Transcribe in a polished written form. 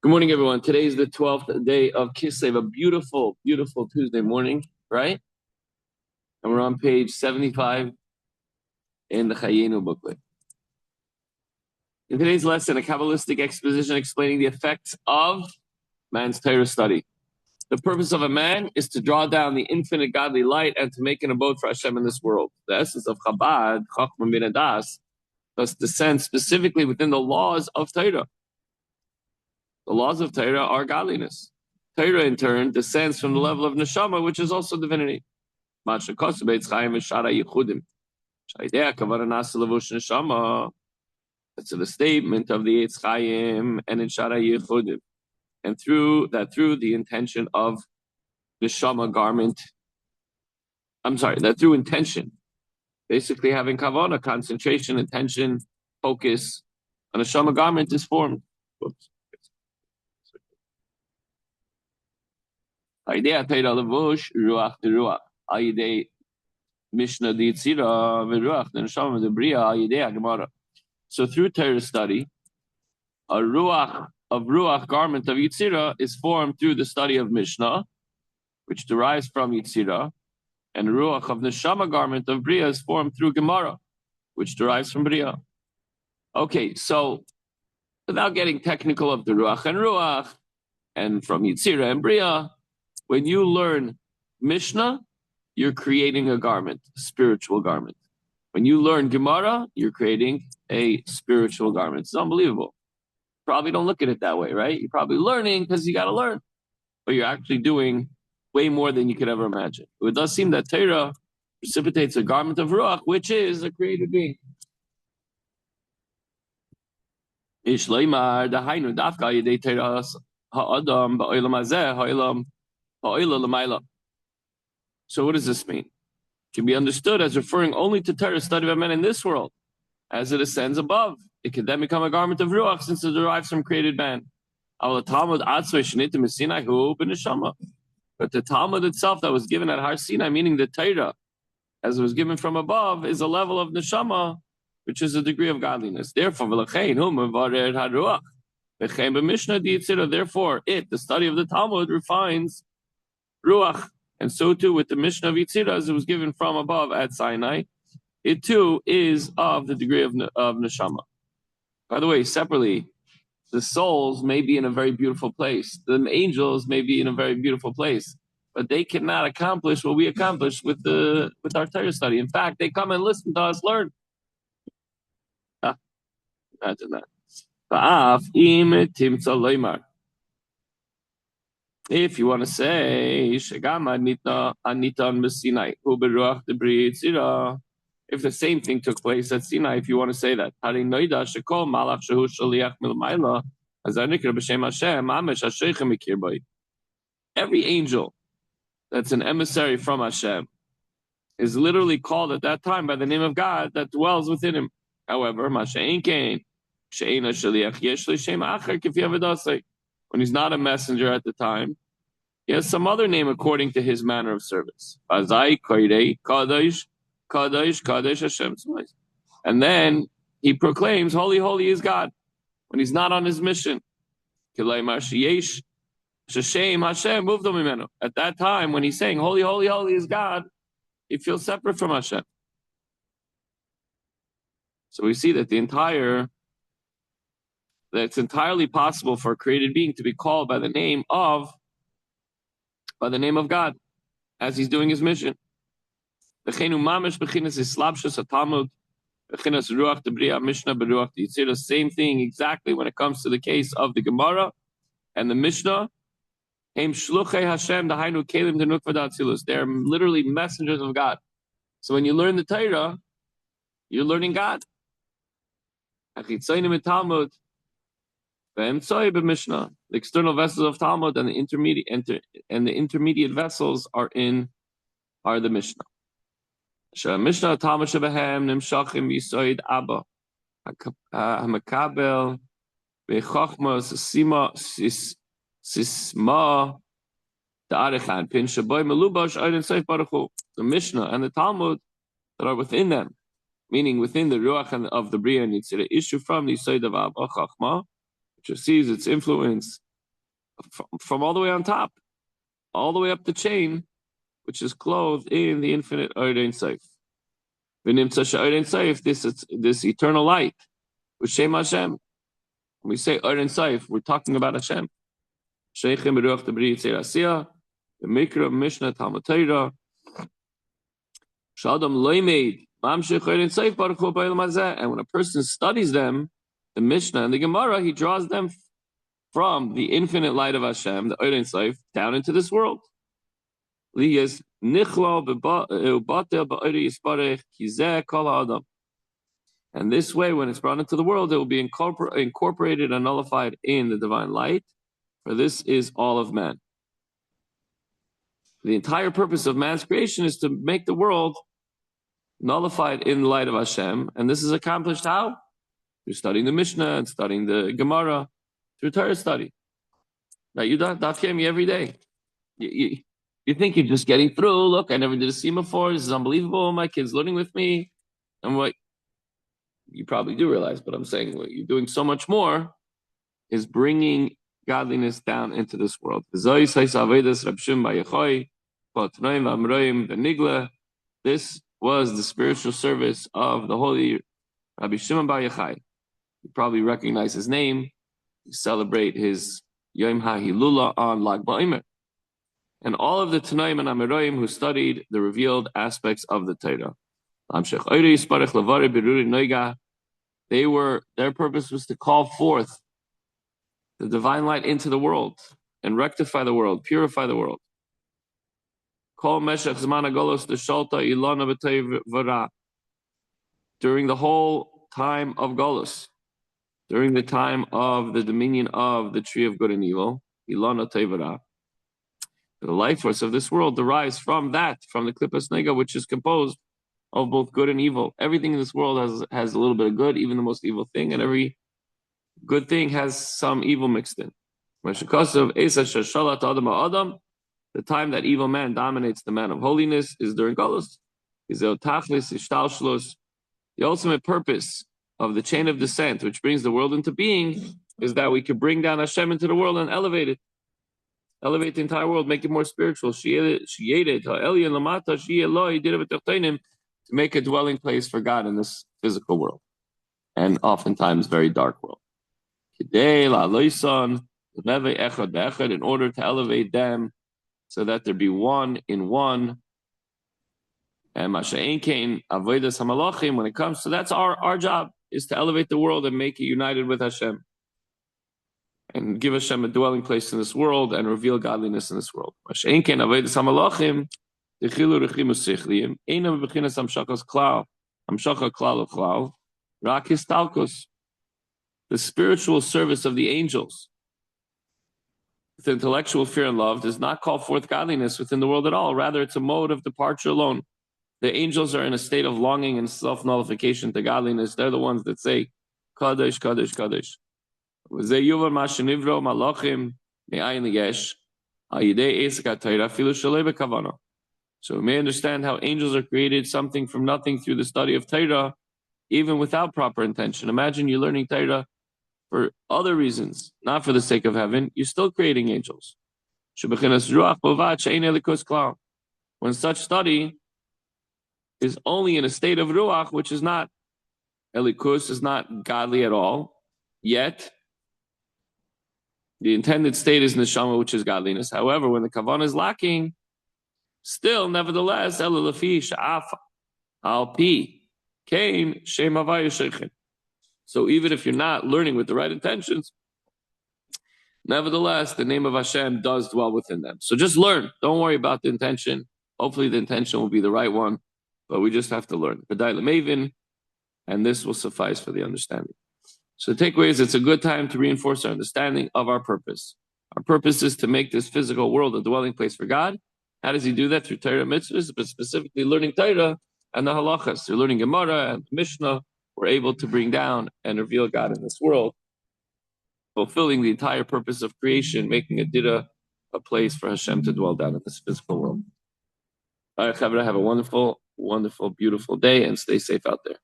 Good morning, everyone. Today is the 12th day of Kislev, a beautiful, beautiful Tuesday morning, right? And we're on page 75 in the Chayenu booklet. In today's lesson, a Kabbalistic exposition explaining the effects of man's Torah study. The purpose of a man is to draw down the infinite godly light and to make an abode for Hashem in this world. The essence of Chabad, Chachma Min Hadas, thus descends specifically within the laws of Torah. The laws of Torah are godliness. Torah, in turn, descends from the level of neshama, which is also divinity. That's the statement of the Eitz Chaim and in Shara Yechudim. And through the intention of neshama garment, through intention, basically having kavanah, concentration, intention, focus, a neshama garment is formed. Whoops. Idea Torah levush ruach de ruach. Idea Mishnah di Yitzira veruach de neshama de bria. Idea Gemara. So through Torah study, a ruach garment of Yitzira is formed through the study of Mishnah, which derives from Yitzira, and ruach of neshama garment of bria is formed through Gemara, which derives from bria. Okay, so without getting technical of the ruach and from Yitzira and bria. When you learn Mishnah, you're creating a garment, a spiritual garment. When you learn Gemara, you're creating a spiritual garment. It's unbelievable. Probably don't look at it that way, right? You're probably learning because you got to learn, but you're actually doing way more than you could ever imagine. It does seem that Torah precipitates a garment of Ruach, which is a created being. Ish leimar dahainu dafka yedei Torah ha'adam ba'olam hazeh ha'olam. So what does this mean? It can be understood as referring only to Torah study by men in this world, as it ascends above. It can then become a garment of ruach since it derives from created man. But the Talmud itself that was given at Har Sinai, meaning the Torah, as it was given from above, is a level of neshama, which is a degree of godliness. Therefore, the study of the Talmud refines Ruach, and so too with the Mishnah of Yitzira, as it was given from above at Sinai, it too is of the degree of Neshama. By the way, separately, the souls may be in a very beautiful place. The angels may be in a very beautiful place, but they cannot accomplish what we accomplish with our Torah study. In fact, they come and listen to us learn. Imagine that. If you want to say, if the same thing took place at Sinai, if you want to say that, every angel that's an emissary from Hashem is literally called at that time by the name of God that dwells within him. However, when he's not a messenger at the time, he has some other name according to his manner of service. And then he proclaims, Holy, holy is God, when he's not on his mission. At that time, when he's saying, Holy, holy, holy is God, he feels separate from Hashem. So we see that it's entirely possible for a created being to be called by the name of God as he's doing his mission. Same thing exactly when it comes to the case of the Gemara and the Mishnah. They're literally messengers of God. So when you learn the Torah, you're learning God. The external vessels of Talmud and the intermediate vessels are the Mishnah. Mishnah Talmud shebehem nimshachim yisoid Abba hamakabel vechachma sisma da'arechan pin shaboy melubash oiden seif baruchu. The Mishnah and the Talmud that are within them, meaning within the ruach of the bria and yitzira, issue from the yisoid of Abba chachma, which receives its influence from all the way on top, all the way up the chain, which is clothed in the infinite Ein Sof. This eternal light, with Shem Hashem. When we say Ein Sof, we're talking about Hashem. Sheichim Ruach Debri Yitzir Asiyah, the Mikra Mishnah Talmud Torah. Shadam Loimed Mamshech Ein Sof Baruch Hu Ba'olam Hazeh. And when a person studies them, the Mishnah and the Gemara, he draws them from the infinite light of Hashem, the Ein Sof, down into this world. And this way, when it's brought into the world, it will be incorporated and nullified in the divine light, for this is all of man. The entire purpose of man's creation is to make the world nullified in the light of Hashem, and this is accomplished how? Through studying the Mishnah and studying the Gemara, through Torah study. Now you daf yomi every day. You think you're just getting through. Look, I never did a siyum before. This is unbelievable. My kid's learning with me. And what you probably do realize, but I'm saying what you're doing so much more is bringing godliness down into this world. This was the spiritual service of the holy Rabbi Shimon Bar Yochai. You probably recognize his name. You celebrate his Yom HaHilula on Lag BaOmer. And all of the Tanaim and Amoraim who studied the revealed aspects of the Torah. Their purpose was to call forth the divine light into the world and rectify the world, purify the world. During the whole time of Golus, during the time of the dominion of the tree of good and evil, Ilana Tevara, the life force of this world derives from the Klippas Nega, which is composed of both good and evil. Everything in this world has a little bit of good, even the most evil thing, and every good thing has some evil mixed in. The time that evil man dominates the man of holiness is during Golus. The ultimate purpose of the chain of descent, which brings the world into being, is that we could bring down Hashem into the world and elevate it. Elevate the entire world, make it more spiritual. To make a dwelling place for God in this physical world, and oftentimes very dark world. In order to elevate them, so that there be one in one. And when it comes to that's our job, is to elevate the world and make it united with Hashem. And give Hashem a dwelling place in this world and reveal godliness in this world. The spiritual service of the angels with intellectual fear and love does not call forth godliness within the world at all. Rather, it's a mode of departure alone. The angels are in a state of longing and self-nullification to godliness. They're the ones that say, Kadosh, Kadosh, Kadosh. So we may understand how angels are created something from nothing through the study of Torah, even without proper intention. Imagine you're learning Torah for other reasons, not for the sake of heaven. You're still creating angels. When such study is only in a state of ruach, which is not elikus, is not godly at all, yet the intended state is neshama, which is godliness. However, when the kavanah is lacking, still, nevertheless, elalafi sha'af al-pi kain shem havaya sheichin. So even if you're not learning with the right intentions, nevertheless, the name of Hashem does dwell within them. So just learn. Don't worry about the intention. Hopefully the intention will be the right one, but we just have to learn. And this will suffice for the understanding. So the takeaway is it's a good time to reinforce our understanding of our purpose. Our purpose is to make this physical world a dwelling place for God. How does he do that? Through Torah mitzvahs, but specifically learning Torah and the halachas. Through learning Gemara and Mishnah, we're able to bring down and reveal God in this world, fulfilling the entire purpose of creation, making a dira a place for Hashem to dwell down in this physical world. All right, Chavra, have a wonderful, wonderful, beautiful day and stay safe out there.